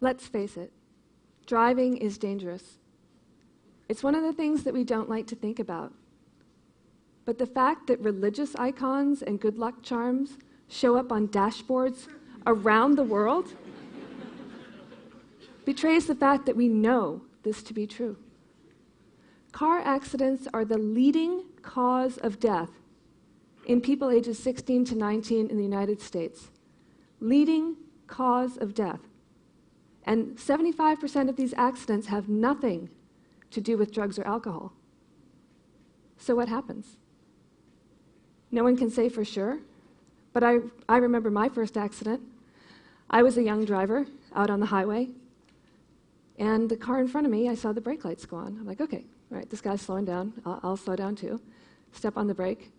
Let's face it, driving is dangerous. It's one of the things that we don't like to think about. But the fact that religious icons and good luck charms show up on dashboards around the world betrays the fact that we know this to be true. Car accidents are the leading cause of death in people ages 16 to 19 in the United States. Leading cause of death. And 75% of these accidents have nothing to do with drugs or alcohol. So what happens? No one can say for sure, but I remember my first accident. I was a young driver out on the highway, and the car in front of me, I saw the brake lights go on. I'm like, okay, all right, this guy's slowing down. I'll slow down too. Step on the brake.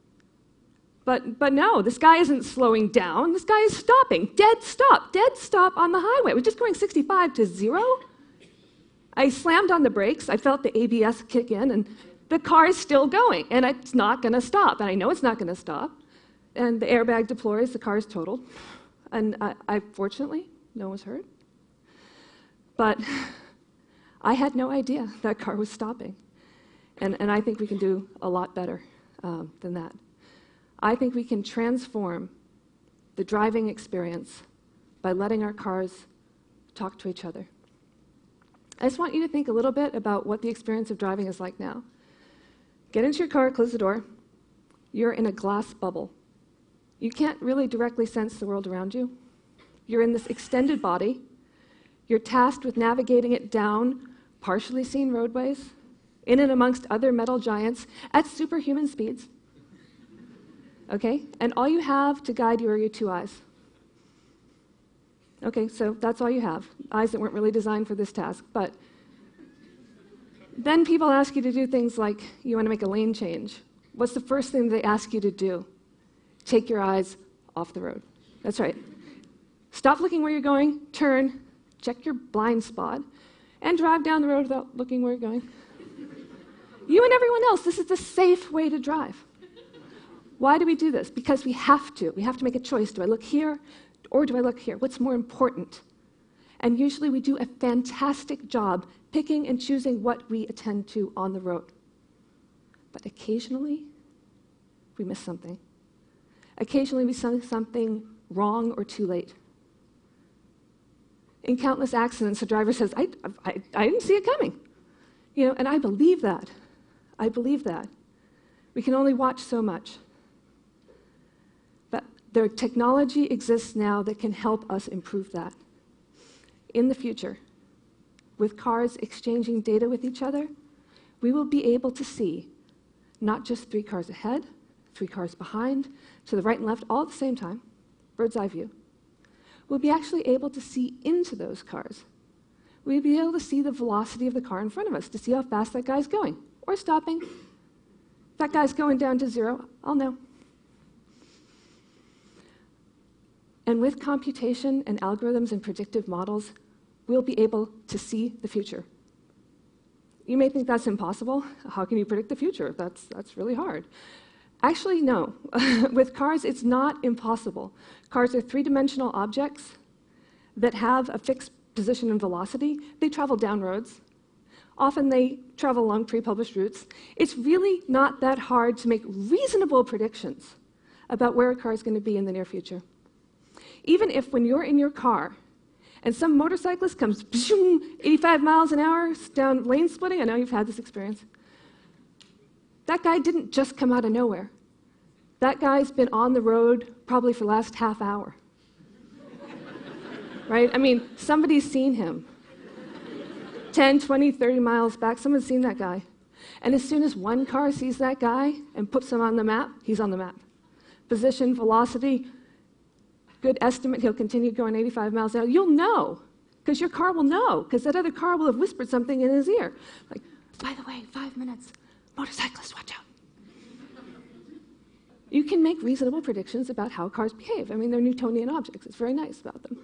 But no, this guy isn't slowing down. This guy is stopping. Dead stop on the highway. We're just going 65 to 0. I slammed on the brakes. I felt the ABS kick in, and the car is still going, and it's not going to stop. And I know it's not going to stop. And the airbag deploys. The car is totaled. And I fortunately, no one was hurt. But I had no idea that car was stopping. And I think we can do a lot better than that. I think we can transform the driving experience by letting our cars talk to each other. I just want you to think a little bit about what the experience of driving is like now. Get into your car, close the door. You're in a glass bubble. You can't really directly sense the world around you. You're in this extended body. You're tasked with navigating it down partially seen roadways, in and amongst other metal giants at superhuman speeds. Okay? And all you have to guide you are your two eyes. Okay, so that's all you have. Eyes that weren't really designed for this task. But then people ask you to do things like, you want to make a lane change. What's the first thing they ask you to do? Take your eyes off the road. That's right. Stop looking where you're going, turn, check your blind spot, and drive down the road without looking where you're going. You and everyone else, this is the safe way to drive. Why do we do this? Because we have to. We have to make a choice. Do I look here or do I look here? What's more important? And usually we do a fantastic job picking and choosing what we attend to on the road. But occasionally, we miss something. Occasionally, we see something wrong or too late. In countless accidents, the driver says, I didn't see it coming. You know, and I believe that. I believe that. We can only watch so much. But the technology exists now that can help us improve that. In the future, with cars exchanging data with each other, we will be able to see not just 3 cars ahead, 3 cars behind, to the right and left, all at the same time, bird's eye view. We'll be actually able to see into those cars. We'll be able to see the velocity of the car in front of us, to see how fast that guy's going, or stopping. If that guy's going down to 0, I'll know. And with computation and algorithms and predictive models, we'll be able to see the future. You may think that's impossible. How can you predict the future? That's really hard. Actually, no. With cars, it's not impossible. Cars are 3-dimensional objects that have a fixed position and velocity. They travel down roads. Often they travel along pre-published routes. It's really not that hard to make reasonable predictions about where a car is going to be in the near future. Even if when you're in your car and some motorcyclist comes 85 miles an hour down lane splitting, I know you've had this experience, that guy didn't just come out of nowhere. That guy's been on the road probably for the last half hour. Right? I mean, somebody's seen him. 10, 20, 30 miles back, someone's seen that guy. And as soon as one car sees that guy and puts him on the map, he's on the map. Position, velocity, good estimate, he'll continue going 85 miles an hour. You'll know, because your car will know, because that other car will have whispered something in his ear. Like, by the way, 5 minutes, motorcyclists, watch out. You can make reasonable predictions about how cars behave. I mean, they're Newtonian objects. It's very nice about them.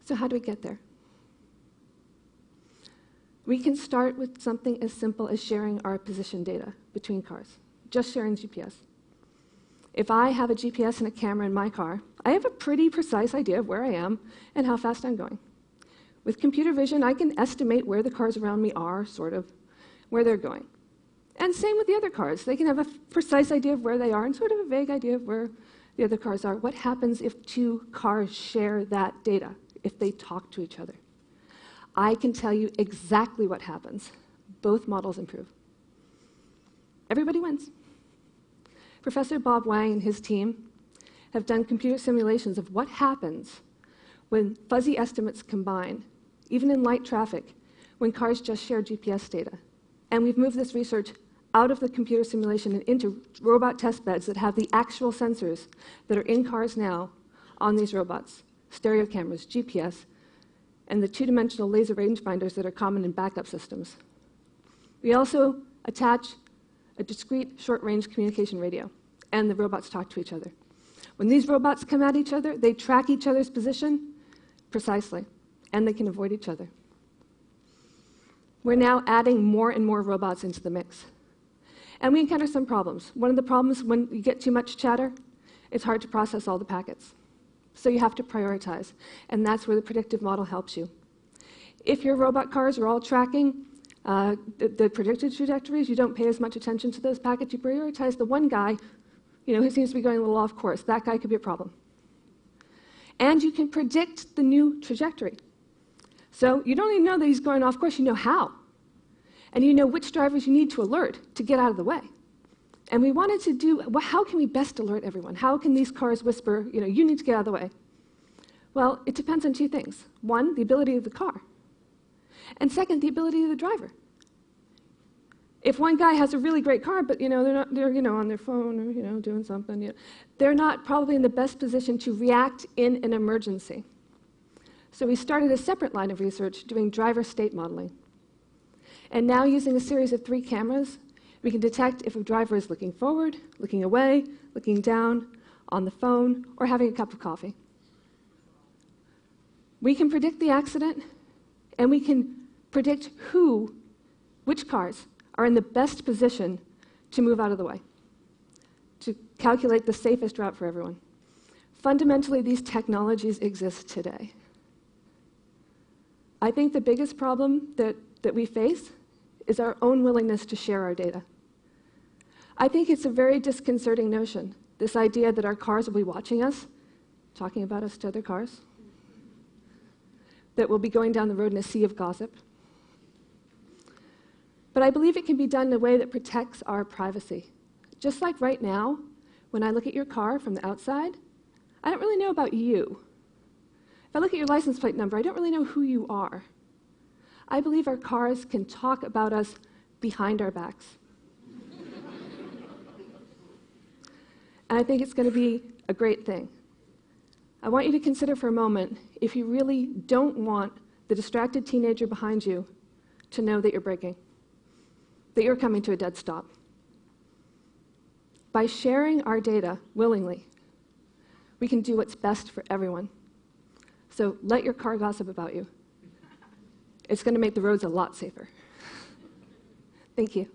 So how do we get there? We can start with something as simple as sharing our position data between cars, just sharing GPS. If I have a GPS and a camera in my car, I have a pretty precise idea of where I am and how fast I'm going. With computer vision, I can estimate where the cars around me are, sort of, where they're going. And same with the other cars. They can have a precise idea of where they are and sort of a vague idea of where the other cars are. What happens if two cars share that data, if they talk to each other? I can tell you exactly what happens. Both models improve. Everybody wins. Professor Bob Wang and his team have done computer simulations of what happens when fuzzy estimates combine, even in light traffic, when cars just share GPS data. And we've moved this research out of the computer simulation and into robot test beds that have the actual sensors that are in cars now on these robots, stereo cameras, GPS, and the two-dimensional laser rangefinders that are common in backup systems. We also attach a discrete short-range communication radio, and the robots talk to each other. When these robots come at each other, they track each other's position precisely, and they can avoid each other. We're now adding more and more robots into the mix. And we encounter some problems. One of the problems when you get too much chatter, it's hard to process all the packets. So you have to prioritize, and that's where the predictive model helps you. If your robot cars are all tracking the predicted trajectories, you don't pay as much attention to those packets. You prioritize the one guy who seems to be going a little off course. That guy could be a problem. And you can predict the new trajectory. So you don't even know that he's going off course, you know how. And you know which drivers you need to alert to get out of the way. And we wanted to do, well, how can we best alert everyone? How can these cars whisper, you need to get out of the way? Well, it depends on two things. One, the ability of the car. And second, the ability of the driver. If one guy has a really great car, but they're on their phone or doing something, they're not probably in the best position to react in an emergency. So we started a separate line of research doing driver state modeling. And now using a series of 3 cameras, we can detect if a driver is looking forward, looking away, looking down, on the phone, or having a cup of coffee. We can predict the accident, and we can predict which cars are in the best position to move out of the way, to calculate the safest route for everyone. Fundamentally, these technologies exist today. I think the biggest problem that we face is our own willingness to share our data. I think it's a very disconcerting notion, this idea that our cars will be watching us, talking about us to other cars, that we'll be going down the road in a sea of gossip. But I believe it can be done in a way that protects our privacy. Just like right now, when I look at your car from the outside, I don't really know about you. If I look at your license plate number, I don't really know who you are. I believe our cars can talk about us behind our backs. And I think it's going to be a great thing. I want you to consider for a moment if you really don't want the distracted teenager behind you to know that you're braking, that you're coming to a dead stop. By sharing our data willingly, we can do what's best for everyone. So let your car gossip about you. It's going to make the roads a lot safer. Thank you.